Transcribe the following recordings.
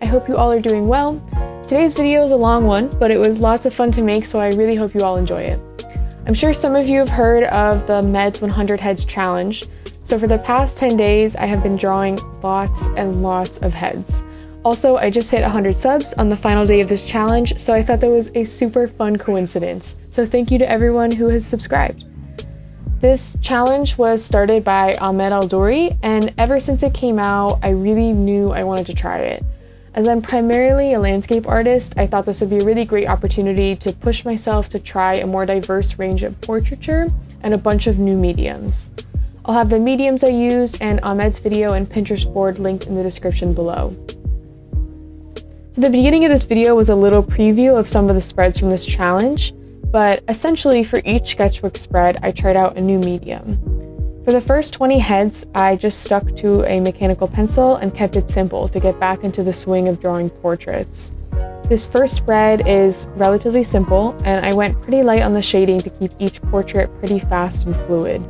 I hope you all are doing well. Today's video is a long one, but it was lots of fun to make, so I really hope you all enjoy it. I'm sure some of you have heard of the Meds 100 Heads Challenge. So for the past 10 days, I have been drawing lots and lots of heads. Also, I just hit 100 subs on the final day of this challenge, so I thought that was a super fun coincidence. So thank you to everyone who has subscribed. This challenge was started by Ahmed Aldoori, and ever since it came out, I really knew I wanted to try it. As I'm primarily a landscape artist, I thought this would be a really great opportunity to push myself to try a more diverse range of portraiture and a bunch of new mediums. I'll have the mediums I used and Ahmed's video and Pinterest board linked in the description below. So the beginning of this video was a little preview of some of the spreads from this challenge, but essentially for each sketchbook spread, I tried out a new medium. For the first 20 heads, I just stuck to a mechanical pencil and kept it simple to get back into the swing of drawing portraits. This first spread is relatively simple, and I went pretty light on the shading to keep each portrait pretty fast and fluid.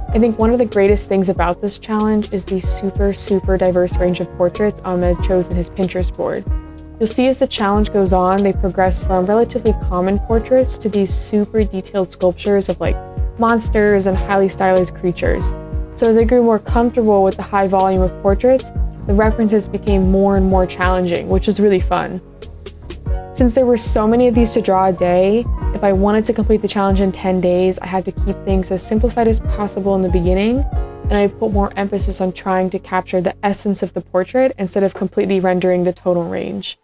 I think one of the greatest things about this challenge is the super diverse range of portraits Ahmed chose in his Pinterest board. You'll see as the challenge goes on, they progress from relatively common portraits to these super detailed sculptures of like monsters and highly stylized creatures. So as I grew more comfortable with the high volume of portraits, the references became more and more challenging, which was really fun. Since there were so many of these to draw a day, if I wanted to complete the challenge in 10 days, I had to keep things as simplified as possible in the beginning, and I put more emphasis on trying to capture the essence of the portrait instead of completely rendering the tonal range.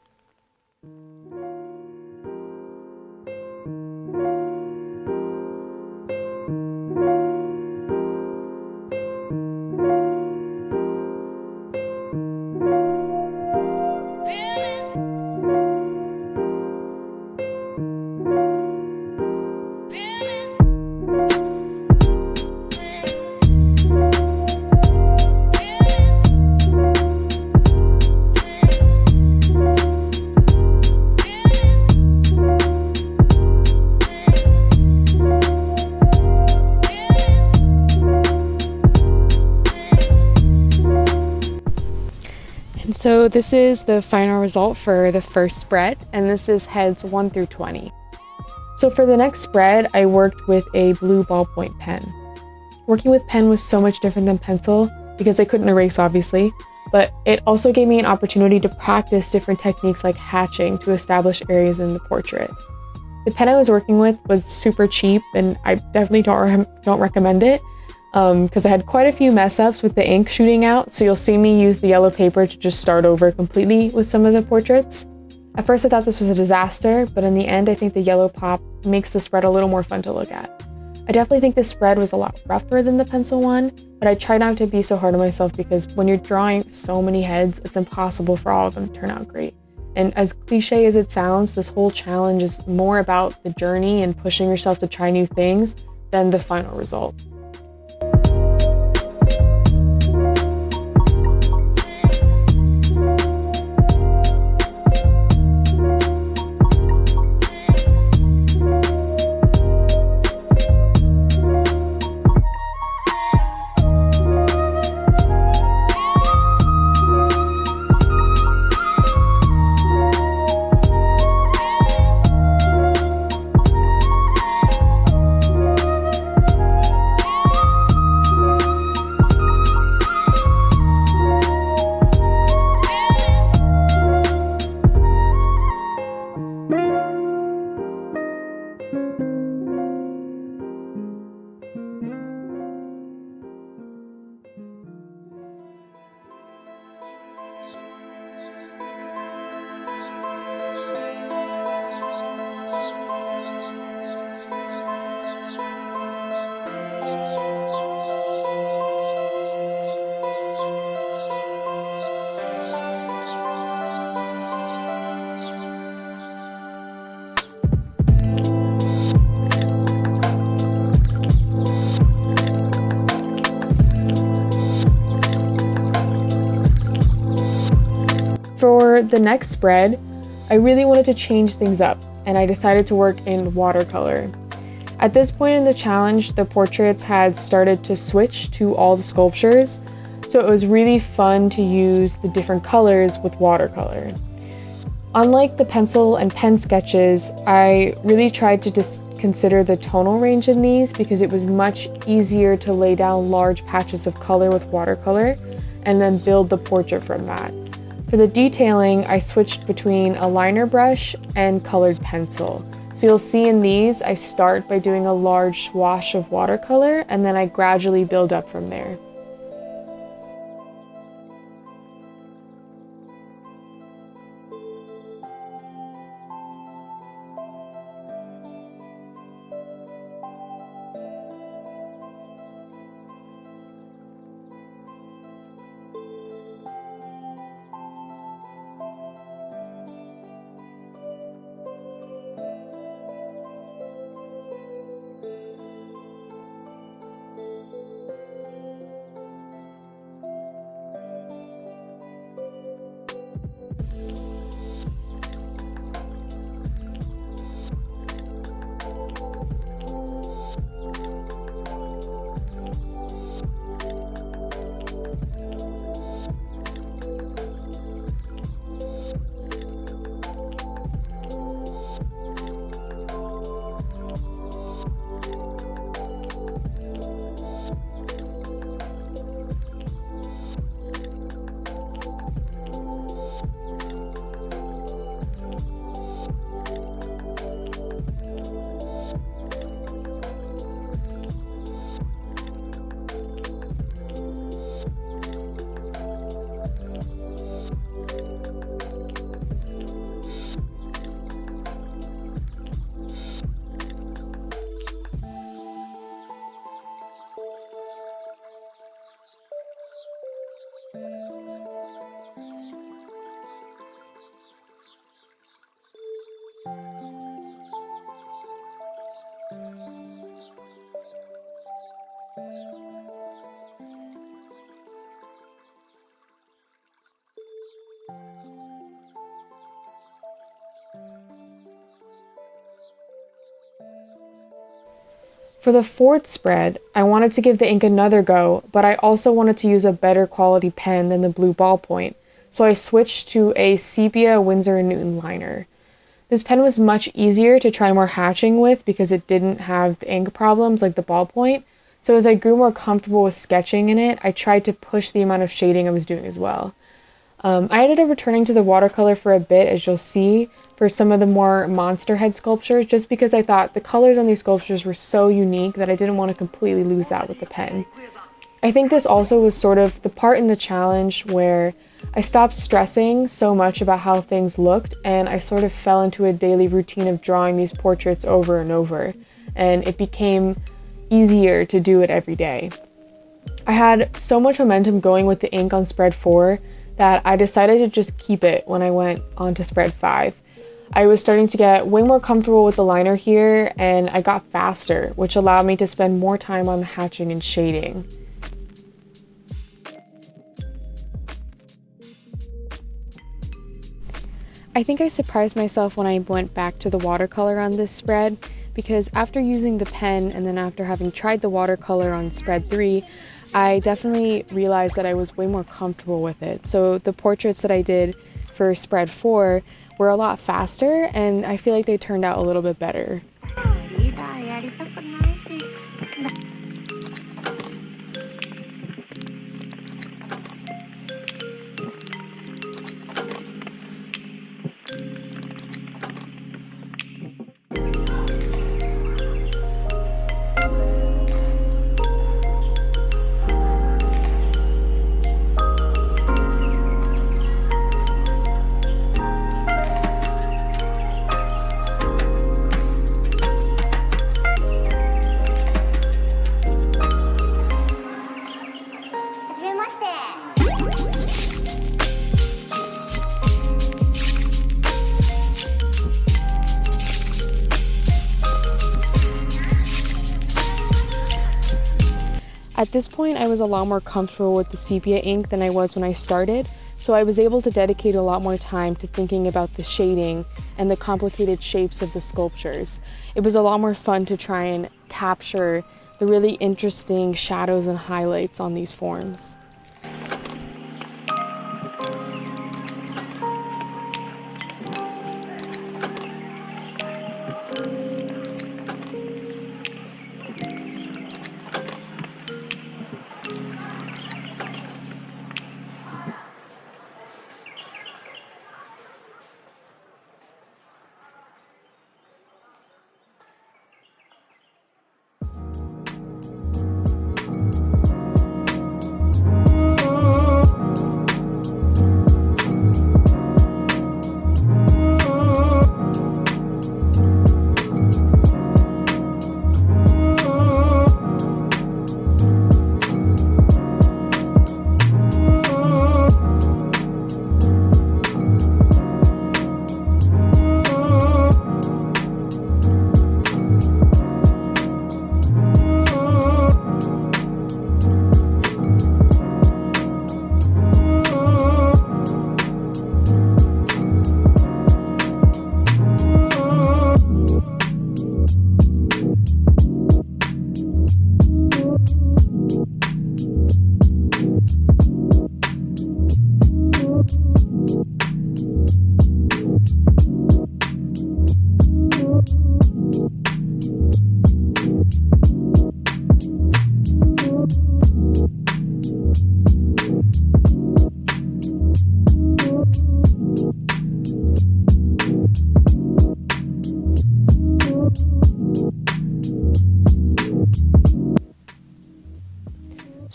So this is the final result for the first spread, and this is heads 1 through 20. So for the next spread, I worked with a blue ballpoint pen. Working with pen was so much different than pencil because I couldn't erase, obviously, but it also gave me an opportunity to practice different techniques like hatching to establish areas in the portrait. The pen I was working with was super cheap, and I definitely don't recommend it. Because I had quite a few mess ups with the ink shooting out, so you'll see me use the yellow paper to just start over completely with some of the portraits. At first I thought this was a disaster, but in the end I think the yellow pop makes the spread a little more fun to look at. I definitely think this spread was a lot rougher than the pencil one, but I try not to be so hard on myself because when you're drawing so many heads, it's impossible for all of them to turn out great. And as cliche as it sounds, this whole challenge is more about the journey and pushing yourself to try new things than the final result. For the next spread, I really wanted to change things up, and I decided to work in watercolor. At this point in the challenge, the portraits had started to switch to all the sculptures, so it was really fun to use the different colors with watercolor. Unlike the pencil and pen sketches, I really tried to consider the tonal range in these because it was much easier to lay down large patches of color with watercolor and then build the portrait from that. For the detailing, I switched between a liner brush and colored pencil. So you'll see in these, I start by doing a large swash of watercolor and then I gradually build up from there. For the fourth spread, I wanted to give the ink another go, but I also wanted to use a better quality pen than the blue ballpoint, so I switched to a sepia Windsor and Newton liner. This pen was much easier to try more hatching with because it didn't have the ink problems like the ballpoint, so as I grew more comfortable with sketching in it, I tried to push the amount of shading I was doing as well. I ended up returning to the watercolor for a bit, as you'll see, for some of the more monster head sculptures, just because I thought the colors on these sculptures were so unique that I didn't want to completely lose that with the pen. I think this also was sort of the part in the challenge where I stopped stressing so much about how things looked, and I sort of fell into a daily routine of drawing these portraits over and over, and it became easier to do it every day. I had so much momentum going with the ink on spread 4 that I decided to just keep it when I went on to spread 5. I was starting to get way more comfortable with the liner here, and I got faster, which allowed me to spend more time on the hatching and shading. I think I surprised myself when I went back to the watercolor on this spread, because after using the pen and then after having tried the watercolor on spread 3, I definitely realized that I was way more comfortable with it. So the portraits that I did for spread 4 were a lot faster, and I feel like they turned out a little bit better. At this point, I was a lot more comfortable with the sepia ink than I was when I started, so I was able to dedicate a lot more time to thinking about the shading and the complicated shapes of the sculptures. It was a lot more fun to try and capture the really interesting shadows and highlights on these forms.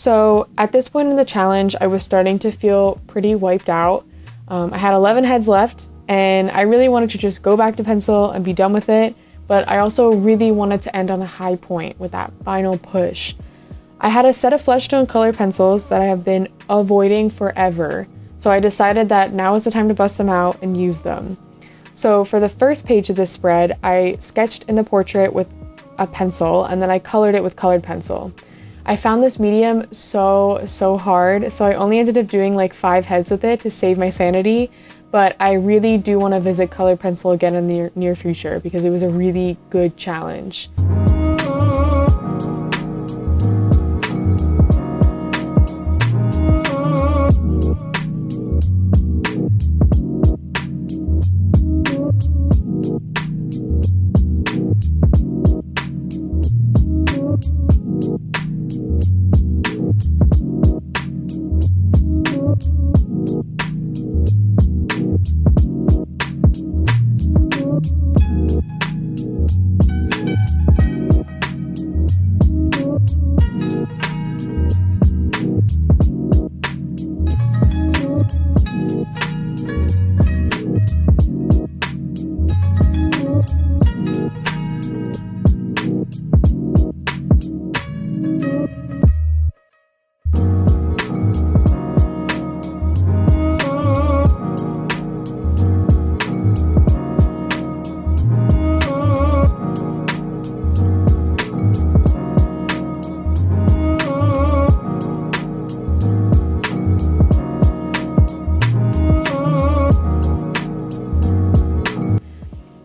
So at this point in the challenge, I was starting to feel pretty wiped out. I had 11 heads left, and I really wanted to just go back to pencil and be done with it, but I also really wanted to end on a high point with that final push. I had a set of flesh tone color pencils that I have been avoiding forever, so I decided that now is the time to bust them out and use them. So for the first page of this spread, I sketched in the portrait with a pencil, and then I colored it with colored pencil. I found this medium so hard, so I only ended up doing like 5 heads with it to save my sanity, but I really do want to visit colored pencil again in the near future because it was a really good challenge.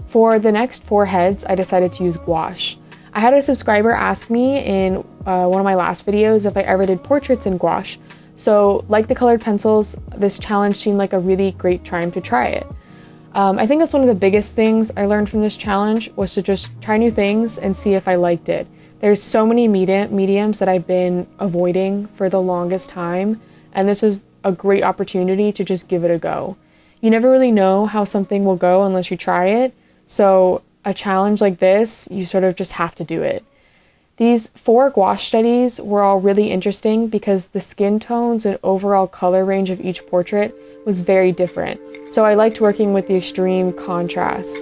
For the next 4 heads, I decided to use gouache. I had a subscriber ask me in one of my last videos if I ever did portraits in gouache, so like the colored pencils, this challenge seemed like a really great time to try it. I think that's one of the biggest things I learned from this challenge was to just try new things and see if I liked it. There's so many mediums that I've been avoiding for the longest time, and this was a great opportunity to just give it a go. You never really know how something will go unless you try it, so a challenge like this, you sort of just have to do it. These 4 gouache studies were all really interesting because the skin tones and overall color range of each portrait was very different, so I liked working with the extreme contrast.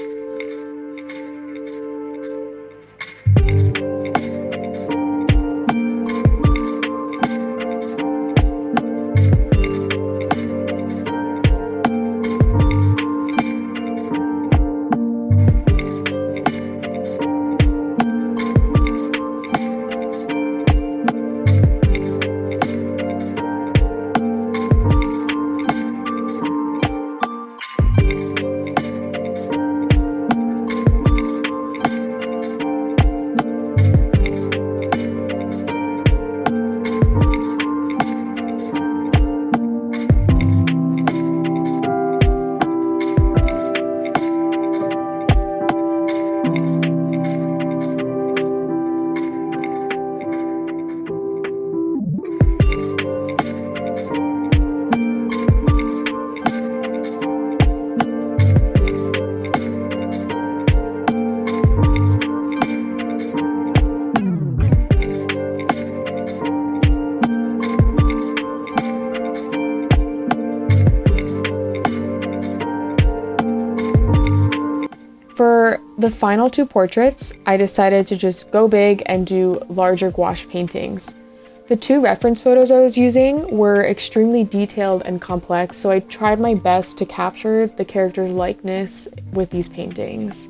For the final 2 portraits, I decided to just go big and do larger gouache paintings. The 2 reference photos I was using were extremely detailed and complex, so I tried my best to capture the character's likeness with these paintings.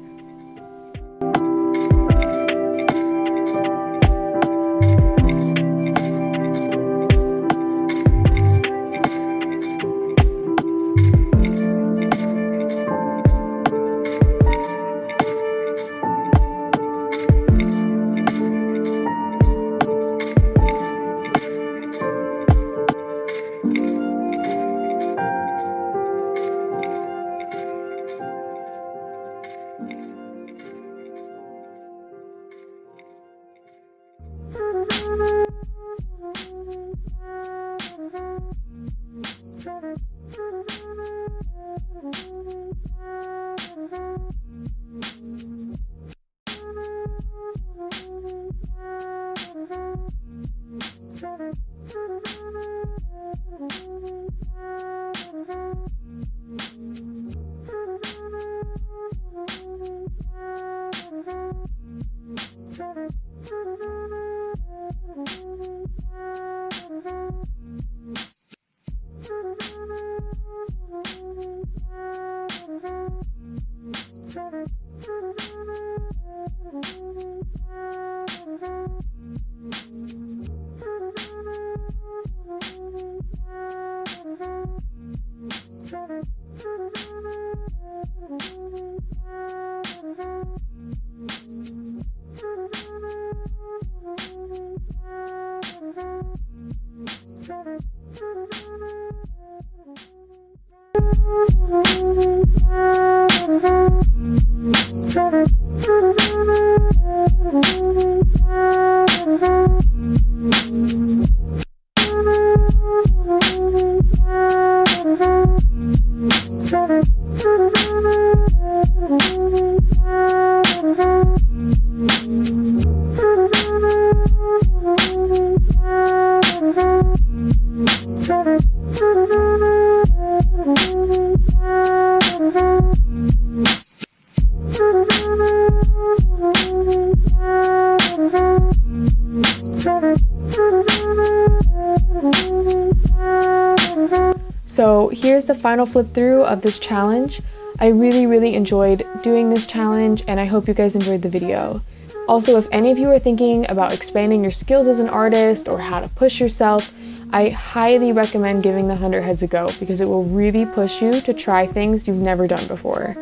So here's the final flip through of this challenge. I really enjoyed doing this challenge, and I hope you guys enjoyed the video. Also, if any of you are thinking about expanding your skills as an artist or how to push yourself, I highly recommend giving the 100 heads a go because it will really push you to try things you've never done before.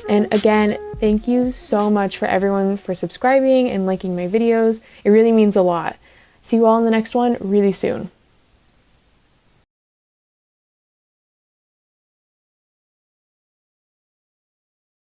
And again, thank you so much for everyone for subscribing and liking my videos. It really means a lot. See you all in the next one really soon.